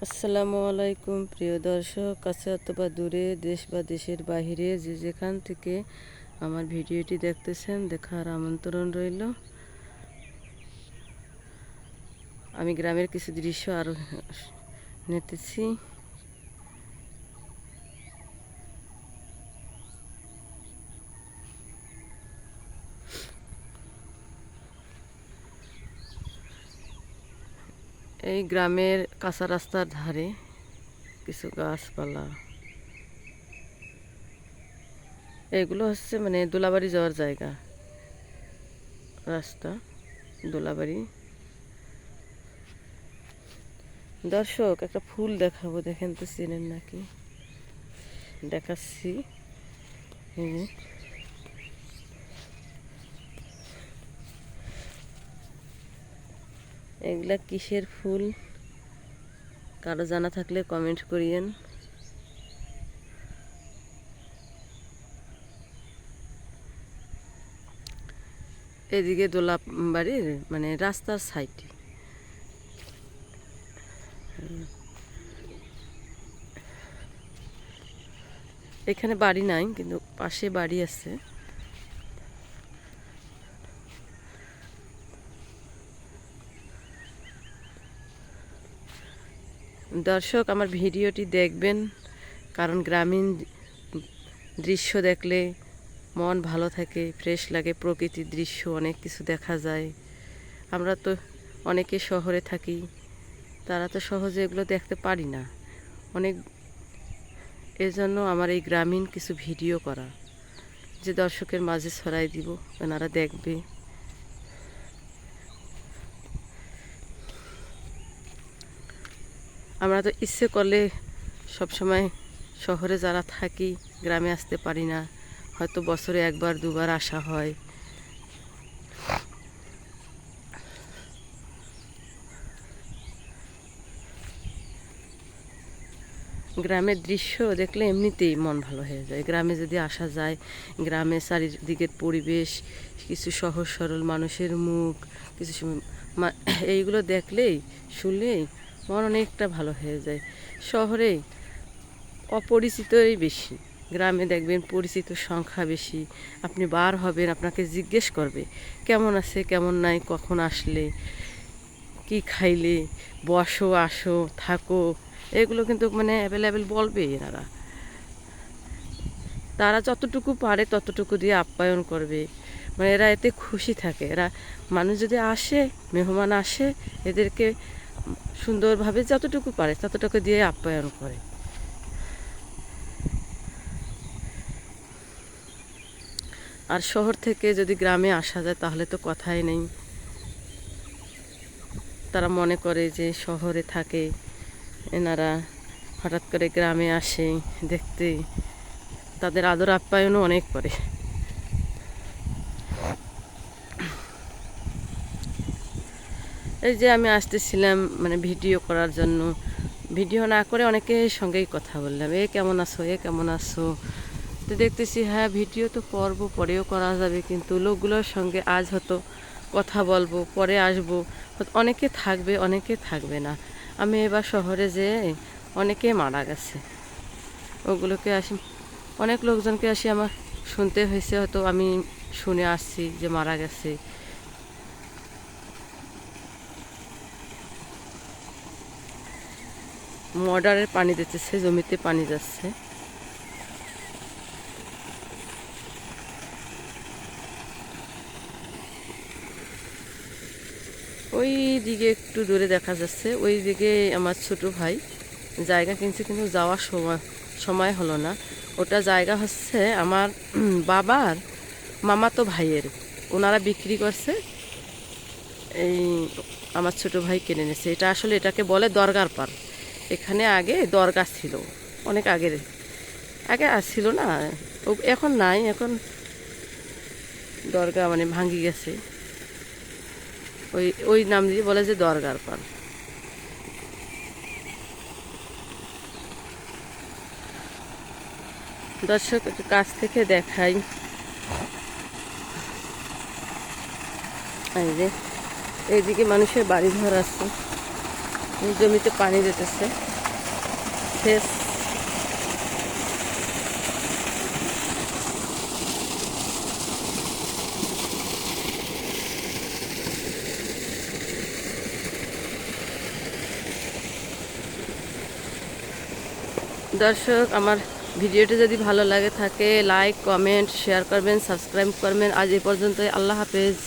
আসসালামু আলাইকুম প্রিয় দর্শক, কাছে অথবা দূরে, দেশ বা দেশের বাহিরে যে যেখান থেকে আমার ভিডিওটি দেখতেছেন, দেখার আমন্ত্রণ রইল। আমি গ্রামের কিছু দৃশ্য আরও নিতেছি। এই গ্রামের কাঁচা রাস্তার ধারে কিছু গাছপালা, এগুলো হচ্ছে মানে দোলাবাড়ি যাওয়ার জায়গা, রাস্তা দোলাবাড়ি। দর্শক, একটা ফুল দেখাবো, দেখেন তো চেনেন নাকি, দেখাচ্ছি। এই যে এগুলা কিসের ফুল, কারো জানা থাকলে কমেন্ট করিয়েন। এদিকে দোলা বাড়ির মানে রাস্তার সাইডে এখানে বাড়ি নাই, কিন্তু পাশে বাড়ি আছে। দর্শক, আমার ভিডিওটি দেখবেন, কারণ গ্রামীণ দৃশ্য দেখলে মন ভালো থাকে, ফ্রেশ লাগে। প্রকৃতির দৃশ্য অনেক কিছু দেখা যায়। আমরা তো অনেকে শহরে থাকি, তারা তো সহজে এগুলো দেখতে পারি না। অনেক এজন্য আমার এই গ্রামীণ কিছু ভিডিও করা, যে দর্শকের মাঝে ছড়াই দিব, ওনারা দেখবে। আমরা তো ইচ্ছে করলে সবসময় শহরে যারা থাকি গ্রামে আসতে পারি না, হয়তো বছরে একবার দুবার আসা হয়। গ্রামের দৃশ্য দেখলে এমনিতেই মন ভালো হয়ে যায়। গ্রামে যদি আসা যায়, গ্রামে চারিদিকের পরিবেশ, কিছু সহজ সরল মানুষের মুখ, কিছু এইগুলো দেখলেই শুনলেই মন অনেকটা ভালো হয়ে যায়। শহরে অপরিচিতই বেশি, গ্রামে দেখবেন পরিচিত সংখ্যা বেশি। আপনি বার হবেন, আপনাকে জিজ্ঞেস করবে কেমন আছে, কেমন নাই, কখন আসলে, কি খাইলে, বসো, আসো, থাকো, এগুলো কিন্তু মানে অ্যাভেলেবেল বলবে এনারা। তারা যতটুকু পারে ততটুকু দিয়ে আপ্যায়ন করবে, মানে এরা এতে খুশি থাকে। এরা মানুষ যদি আসে, মেহমান আসে, এদেরকে সুন্দরভাবে যতটুকু পারে ততটুকু দিয়ে আপ্যায়ন করে। আর শহর থেকে যদি গ্রামে আসা যায় তাহলে তো কথাই নেই। তারা মনে করে যে শহরে থাকে, এনারা হঠাৎ করে গ্রামে আসে দেখতে, তাদের আদর আপ্যায়নও অনেক করে। এই যে আমি আসতেছিলাম মানে ভিডিও করার জন্য, ভিডিও না করে অনেকের সঙ্গেই কথা বললাম, এ কেমন আছো, এ কেমন আছো। তো দেখতেছি হ্যাঁ, ভিডিও তো করবো, পরেও করা যাবে, কিন্তু লোকগুলোর সঙ্গে আজ হয়তো কথা বলবো, পরে আসবো, অনেকে থাকবে, অনেকে থাকবে না। আমি এবার শহরে যেয়ে অনেকে মারা গেছে, ওগুলোকে আসি, অনেক লোকজনকে আসি আমার শুনতে হয়েছে, হয়তো আমি শুনে আসছি যে মারা গেছে। মর্ডারের পানি দিতেছে, জমিতে পানি যাচ্ছে। ওই দিকে একটু দূরে দেখা যাচ্ছে, ওই দিকে আমার ছোট ভাই জায়গা কিনছে, কিন্তু যাওয়ার সময় হলো না। ওটা জায়গা হচ্ছে আমার বাবার মামাতো ভাইয়ের, ওনারা বিক্রি করছে, এই আমার ছোট ভাই কিনে নিয়েছে। এটা আসলে এটাকে বলে দরগার পার। এখানে আগে দরগা ছিল, অনেক আগের, আগে আর ছিল না, এখন নাই, এখন দরগা মানে ভাঙ্গি গেছে। ওই ওই নাম দিয়ে বলে যে দরগার পার। দর্শক, একটু কাছ থেকে দেখাই, এই যে এইদিকে মানুষের বাড়ি ঘর আছে, জমিতে পানি দিতেছে সেচ। দর্শক, আমার ভিডিওটি যদি ভালো লাগে থাকে লাইক কমেন্ট শেয়ার করবেন, সাবস্ক্রাইব করবেন। আজ এই পর্যন্তই। আল্লাহ হাফেজ।